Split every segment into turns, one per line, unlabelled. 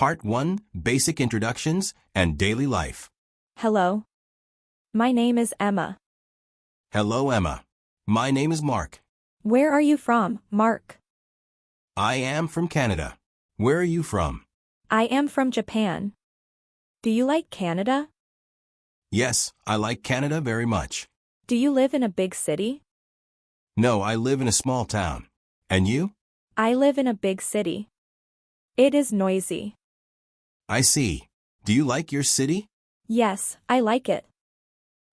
Part 1, Basic Introductions and Daily Life.
Hello. My name is Emma.
Hello, Emma. My name is Mark.
Where are you from, Mark?
I am from Canada. Where are you from?
I am from Japan. Do you like Canada?
Yes, I like Canada very much.
Do you live in a big city?
No, I live in a small town. And you?
I live in a big city. It is noisy.
I see. Do you like your city?
Yes, I like it.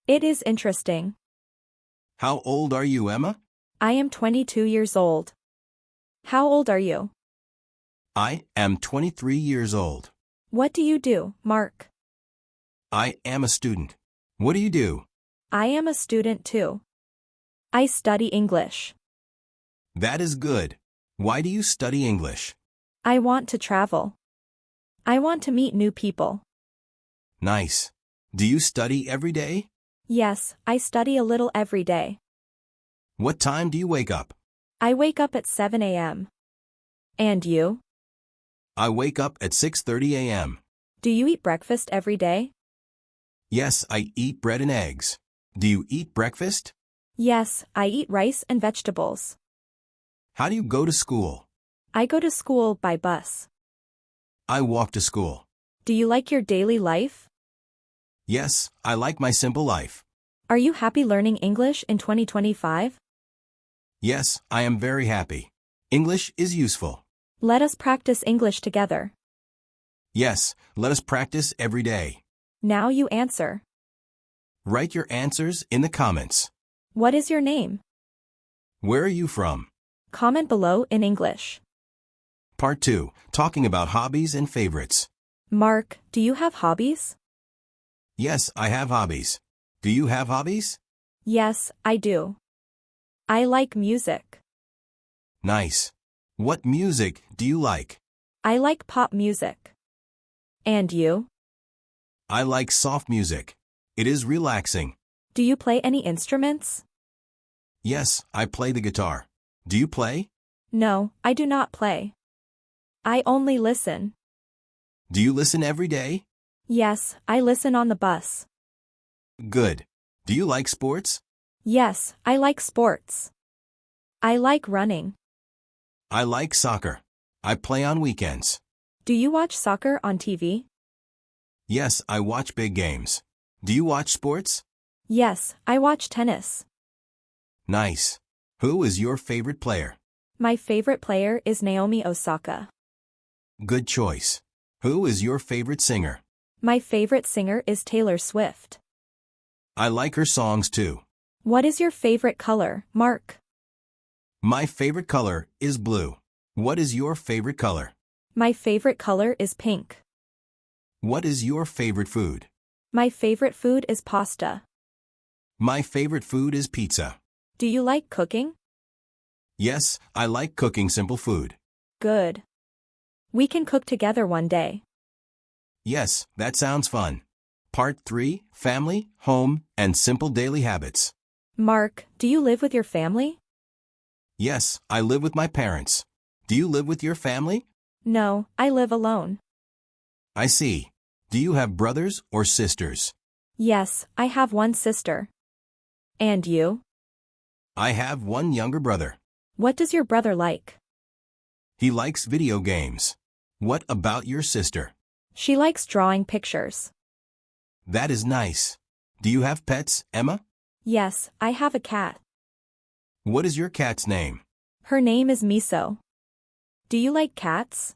It is interesting.
How old are you, Emma?
I am 22 years old. How old are you?
I am 23 years old.
What do you do, Mark?
I am a student. What do you do?
I am a student too. I study English.
That is good. Why do you study English?
I want to travel. I want to meet new people.
Nice. Do you study every day?
Yes, I study a little every day.
What time do you wake up?
I wake up at 7 a.m. And you?
I wake up at 6:30 a.m.
Do you eat breakfast every day?
Yes, I eat bread and eggs. Do you eat breakfast?
Yes, I eat rice and vegetables.
How do you go to school?
I go to school by bus.
I walk to school.
Do you like your daily life?
Yes, I like my simple life.
Are you happy learning English in 2025?
Yes, I am very happy. English is useful.
Let us practice English together.
Yes, let us practice every day.
Now you answer.
Write your answers in the comments.
What is your name?
Where are you from?
Comment below in English.
Part 2, talking about hobbies and favorites.
Mark, do you have hobbies?
Yes, I have hobbies. Do you have hobbies?
Yes, I do. I like music.
Nice. What music do you like?
I like pop music. And you?
I like soft music. It is relaxing.
Do you play any instruments?
Yes, I play the guitar. Do you play?
No, I do not play. I only listen.
Do you listen every day?
Yes, I listen on the bus.
Good. Do you like sports?
Yes, I like sports. I like running.
I like soccer. I play on weekends.
Do you watch soccer on TV?
Yes, I watch big games. Do you watch sports?
Yes, I watch tennis.
Nice. Who is your favorite player?
My favorite player is Naomi Osaka.
Good choice. Who is your favorite singer?
My favorite singer is Taylor Swift.
I like her songs too.
What is your favorite color, Mark?
My favorite color is blue. What is your favorite color?
My favorite color is pink.
What is your favorite food?
My favorite food is pasta.
My favorite food is pizza.
Do you like cooking?
Yes, I like cooking simple food.
Good. We can cook together one day.
Yes, that sounds fun. Part 3, Family, Home, and Simple Daily Habits.
Mark, do you live with your family?
Yes, I live with my parents. Do you live with your family?
No, I live alone.
I see. Do you have brothers or sisters?
Yes, I have one sister. And you?
I have one younger brother.
What does your brother like?
He likes video games. What about your sister?
She likes drawing pictures.
That is nice. Do you have pets, Emma?
Yes, I have a cat.
What is your cat's name?
Her name is Miso. Do you like cats?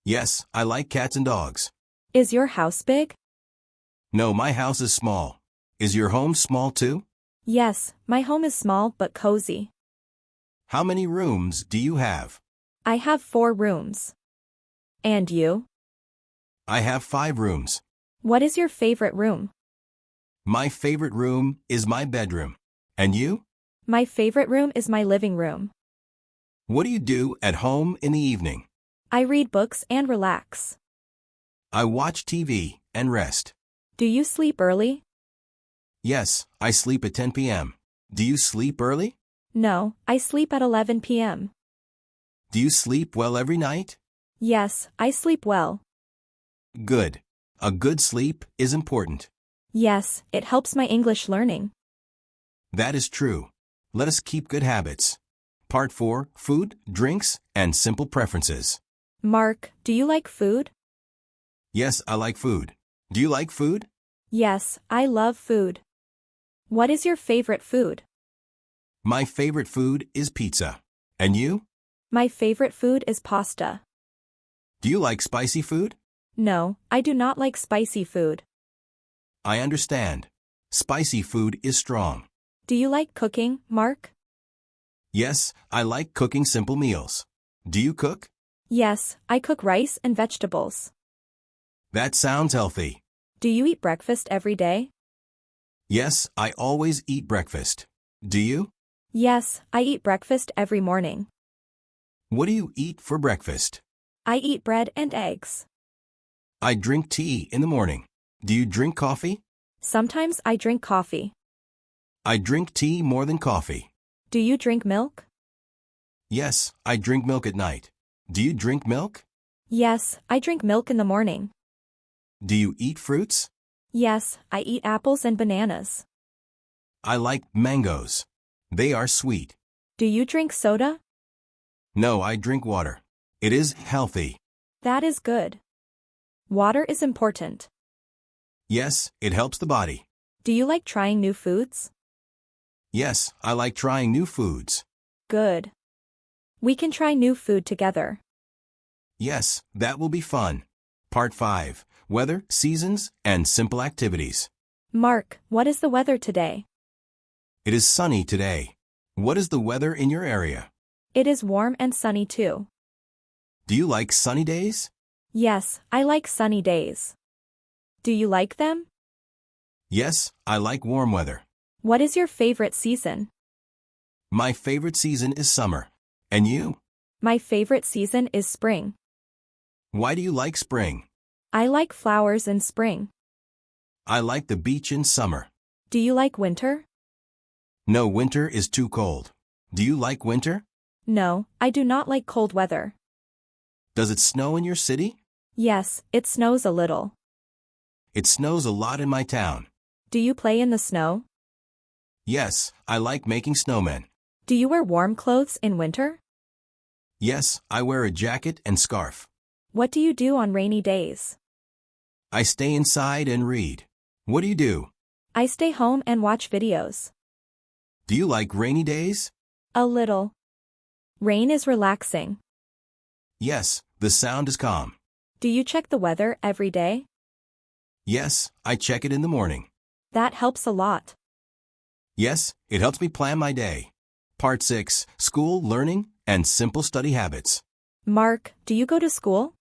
Yes, I like cats and dogs.
Is your house big?
No, my house is small. Is your home small too?
Yes, my home is small but cozy.
How many rooms do you have?
I have 4 rooms. And you?
I have 5 rooms.
What is your favorite room?
My favorite room is my bedroom. And you?
My favorite room is my living room.
What do you do at home in the evening?
I read books and relax.
I watch TV and rest.
Do you sleep early?
Yes, I sleep at 10 p.m. Do you sleep early?
No, I sleep at 11 p.m.
Do you sleep well every night?
Yes, I sleep well.
Good. A good sleep is important.
Yes, it helps my English learning.
That is true. Let us keep good habits. Part 4, Food, Drinks, and Simple Preferences.
Mark, do you like food?
Yes, I like food. Do you like food?
Yes, I love food. What is your favorite food?
My favorite food is pizza. And you?
My favorite food is pasta.
Do you like spicy food?
No, I do not like spicy food.
I understand. Spicy food is strong.
Do you like cooking, Mark?
Yes, I like cooking simple meals. Do you cook?
Yes, I cook rice and vegetables.
That sounds healthy.
Do you eat breakfast every day?
Yes, I always eat breakfast. Do you?
Yes, I eat breakfast every morning.
What do you eat for breakfast?
I eat bread and eggs.
I drink tea in the morning. Do you drink coffee?
Sometimes I drink coffee.
I drink tea more than coffee.
Do you drink milk?
Yes, I drink milk at night. Do you drink milk?
Yes, I drink milk in the morning.
Do you eat fruits?
Yes, I eat apples and bananas.
I like mangoes. They are sweet.
Do you drink soda?
No, I drink water. It is healthy.
That is good. Water is important.
Yes, it helps the body.
Do you like trying new foods?
Yes, I like trying new foods.
Good. We can try new food together.
Yes, that will be fun. Part 5, Weather, Seasons, and Simple Activities.
Mark, what is the weather today?
It is sunny today. What is the weather in your area?
It is warm and sunny too.
Do you like sunny days?
Yes, I like sunny days. Do you like them?
Yes, I like warm weather.
What is your favorite season?
My favorite season is summer. And you?
My favorite season is spring.
Why do you like spring?
I like flowers in spring.
I like the beach in summer.
Do you like winter?
No, winter is too cold. Do you like winter?
No, I do not like cold weather.
Does it snow in your city?
Yes, it snows a little.
It snows a lot in my town.
Do you play in the snow?
Yes, I like making snowmen.
Do you wear warm clothes in winter?
Yes, I wear a jacket and scarf.
What do you do on rainy days?
I stay inside and read. What do you do?
I stay home and watch videos.
Do you like rainy days?
A little. Rain is relaxing.
Yes, the sound is calm.
Do you check the weather every day?
Yes, I check it in the morning.
That helps a lot.
Yes, it helps me plan my day. Part 6, School, Learning, and Simple Study Habits.
Mark, do you go to school?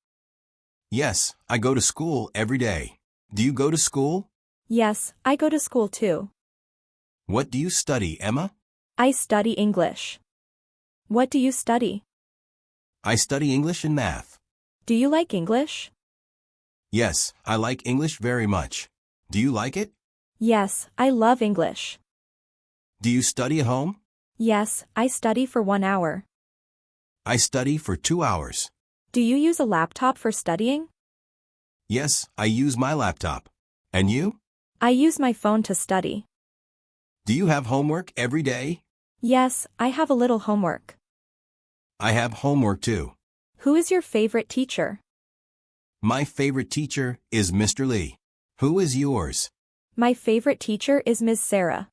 Yes, I go to school every day. Do you go to school?
Yes, I go to school too.
What do you study, Emma?
I study English. What do you study?
I study English and math.
Do you like English?
Yes, I like English very much. Do you like it?
Yes, I love English.
Do you study at home?
Yes, I study for 1 hour.
I study for 2 hours.
Do you use a laptop for studying?
Yes, I use my laptop. And you?
I use my phone to study.
Do you have homework every day?
Yes, I have a little homework.
I have homework too.
Who is your favorite teacher?
My favorite teacher is Mr. Lee. Who is yours?
My favorite teacher is Ms. Sarah.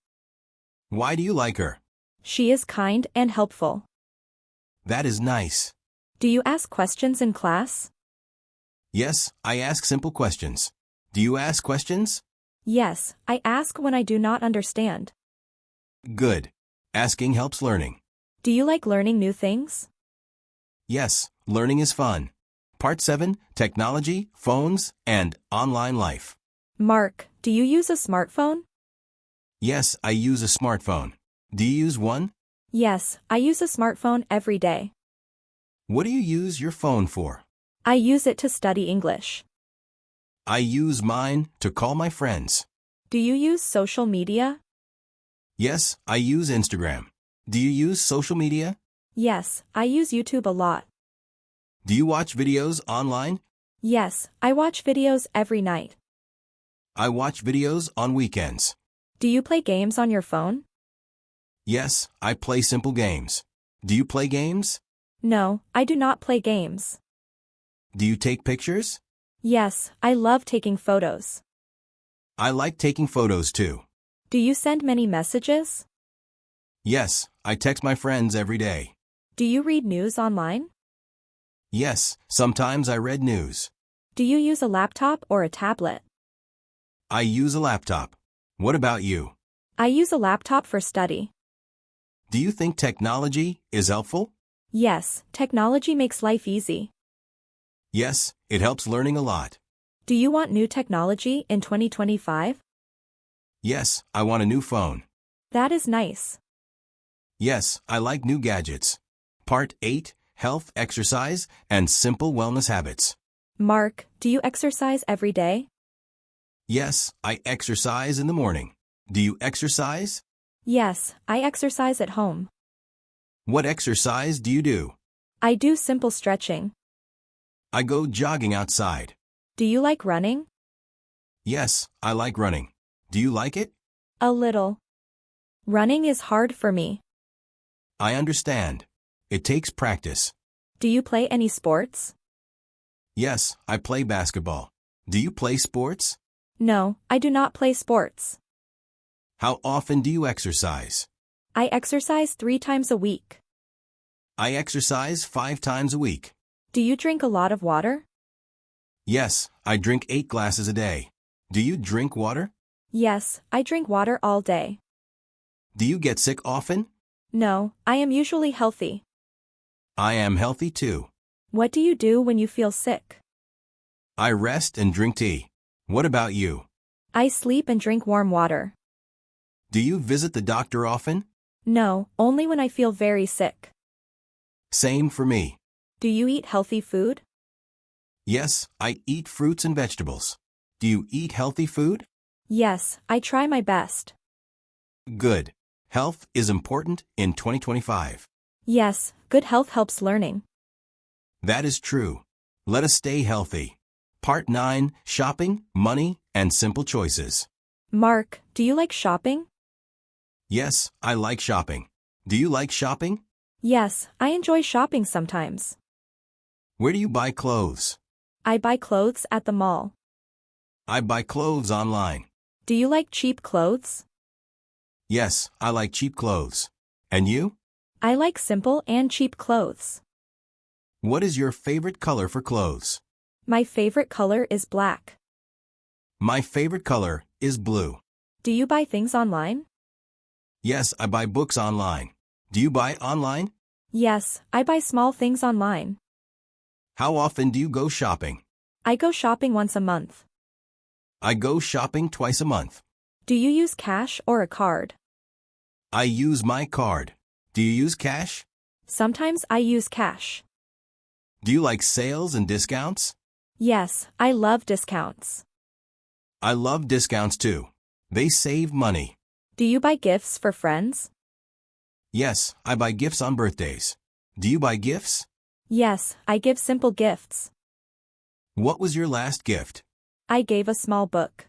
Why do you like her?
She is kind and helpful.
That is nice.
Do you ask questions in class?
Yes, I ask simple questions. Do you ask questions?
Yes, I ask when I do not understand.
Good. Asking helps learning.
Do you like learning new things?
Yes, learning is fun. Part 7, Technology, Phones, and Online Life.
Mark, do you use a smartphone?
Yes, I use a smartphone. Do you use one?
Yes, I use a smartphone every day.
What do you use your phone for?
I use it to study English.
I use mine to call my friends.
Do you use social media?
Yes, I use Instagram. Do you use social media?
Yes, I use YouTube a lot.
Do you watch videos online?
Yes, I watch videos every night.
I watch videos on weekends.
Do you play games on your phone?
Yes, I play simple games. Do you play games?
No, I do not play games.
Do you take pictures?
Yes, I love taking photos.
I like taking photos too.
Do you send many messages?
Yes, I text my friends every day.
Do you read news online?
Yes, sometimes I read news.
Do you use a laptop or a tablet?
I use a laptop. What about you?
I use a laptop for study.
Do you think technology is helpful?
Yes, technology makes life easy.
Yes, it helps learning a lot.
Do you want new technology in 2025?
Yes, I want a new phone.
That is nice.
Yes, I like new gadgets. Part 8, Health, Exercise, and Simple Wellness Habits.
Mark, do you exercise every day?
Yes, I exercise in the morning. Do you exercise?
Yes, I exercise at home.
What exercise do you do?
I do simple stretching.
I go jogging outside.
Do you like running?
Yes, I like running. Do you like it?
A little. Running is hard for me.
I understand. It takes practice.
Do you play any sports?
Yes, I play basketball. Do you play sports?
No, I do not play sports.
How often do you exercise?
I exercise 3 times a week.
I exercise 5 times a week.
Do you drink a lot of water?
Yes, I drink 8 glasses a day. Do you drink water?
Yes, I drink water all day.
Do you get sick often?
No, I am usually healthy.
I am healthy too.
What do you do when you feel sick?
I rest and drink tea. What about you?
I sleep and drink warm water.
Do you visit the doctor often?
No, only when I feel very sick.
Same for me.
Do you eat healthy food?
Yes, I eat fruits and vegetables. Do you eat healthy food?
Yes, I try my best.
Good. Health is important in 2025.
Yes, good health helps learning.
That is true. Let us stay healthy. Part 9, Shopping, Money, and Simple Choices.
Mark, do you like shopping?
Yes, I like shopping. Do you like shopping?
Yes, I enjoy shopping sometimes.
Where do you buy clothes?
I buy clothes at the mall.
I buy clothes online.
Do you like cheap clothes?
Yes, I like cheap clothes. And you?
I like simple and cheap clothes.
What is your favorite color for clothes?
My favorite color is black.
My favorite color is blue.
Do you buy things online?
Yes, I buy books online. Do you buy online?
Yes, I buy small things online.
How often do you go shopping?
I go shopping once a month.
I go shopping twice a month.
Do you use cash or a card?
I use my card. Do you use cash?
Sometimes I use cash.
Do you like sales and discounts?
Yes, I love discounts.
I love discounts too. They save money.
Do you buy gifts for friends?
Yes, I buy gifts on birthdays. Do you buy gifts?
Yes, I give simple gifts.
What was your last gift?
I gave a small book.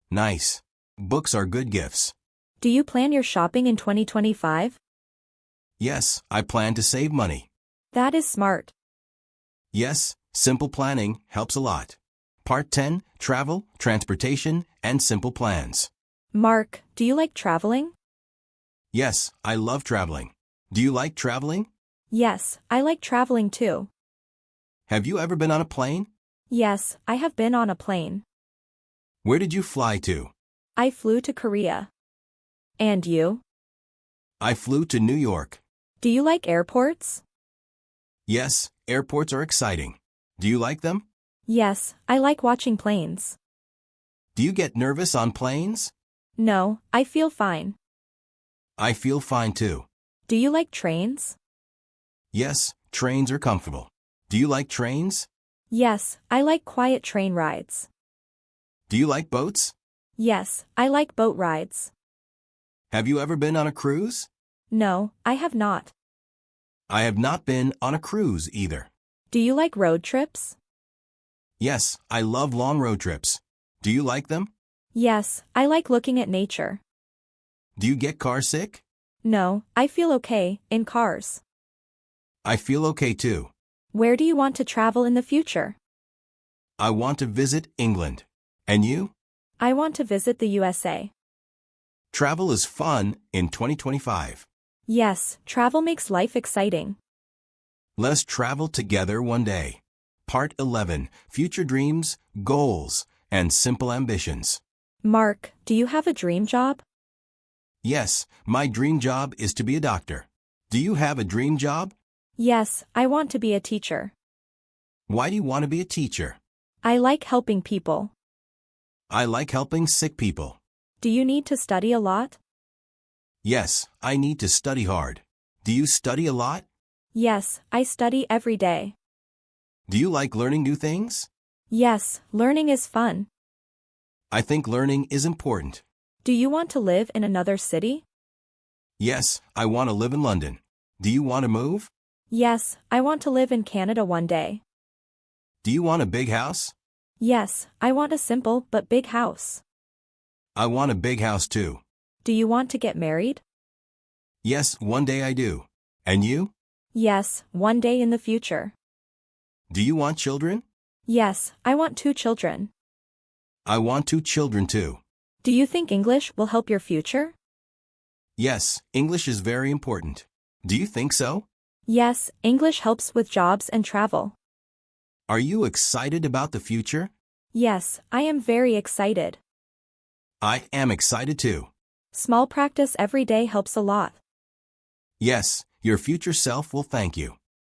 Nice. Books are good gifts.
Do you plan your shopping in 2025?
Yes, I plan to save money.
That is smart.
Yes, simple planning helps a lot. Part 10, Travel, Transportation, and Simple Plans.
Mark, do you like traveling?
Yes, I love traveling. Do you like traveling?
Yes, I like traveling too.
Have you ever been on a plane?
Yes, I have been on a plane.
Where did you fly to?
I flew to Korea. And you?
I flew to New York.
Do you like airports?
Yes, airports are exciting. Do you like them?
Yes, I like watching planes.
Do you get nervous on planes?
No, I feel fine.
I feel fine too.
Do you like trains?
Yes, trains are comfortable. Do you like trains?
Yes, I like quiet train rides.
Do you like boats?
Yes, I like boat rides.
Have you ever been on a cruise?
No, I have not.
I have not been on a cruise either.
Do you like road trips?
Yes, I love long road trips. Do you like them?
Yes, I like looking at nature.
Do you get car sick?
No, I feel okay, in cars.
I feel okay too.
Where do you want to travel in the future?
I want to visit England. And you?
I want to visit the USA.
Travel is fun in 2025.
Yes, travel makes life exciting.
Let's travel together one day. Part 11, Future Dreams, Goals, and Simple Ambitions.
Mark, do you have a dream job?
Yes, my dream job is to be a doctor. Do you have a dream job?
Yes, I want to be a teacher.
Why do you want to be a teacher?
I like helping people.
I like helping sick people.
Do you need to study a lot?
Yes, I need to study hard. Do you study a lot?
Yes, I study every day.
Do you like learning new things?
Yes, learning is fun.
I think learning is important.
Do you want to live in another city?
Yes, I want to live in London. Do you want to move?
Yes, I want to live in Canada one day.
Do you want a big house?
Yes, I want a simple but big house.
I want a big house too.
Do you want to get married?
Yes, one day I do. And you?
Yes, one day in the future.
Do you want children?
Yes, I want 2 children.
I want 2 children too.
Do you think English will help your future?
Yes, English is very important. Do you think so?
Yes, English helps with jobs and travel.
Are you excited about the future?
Yes, I am very excited.
I am excited too.
Small practice every day helps a lot.
Yes, your future self will thank you.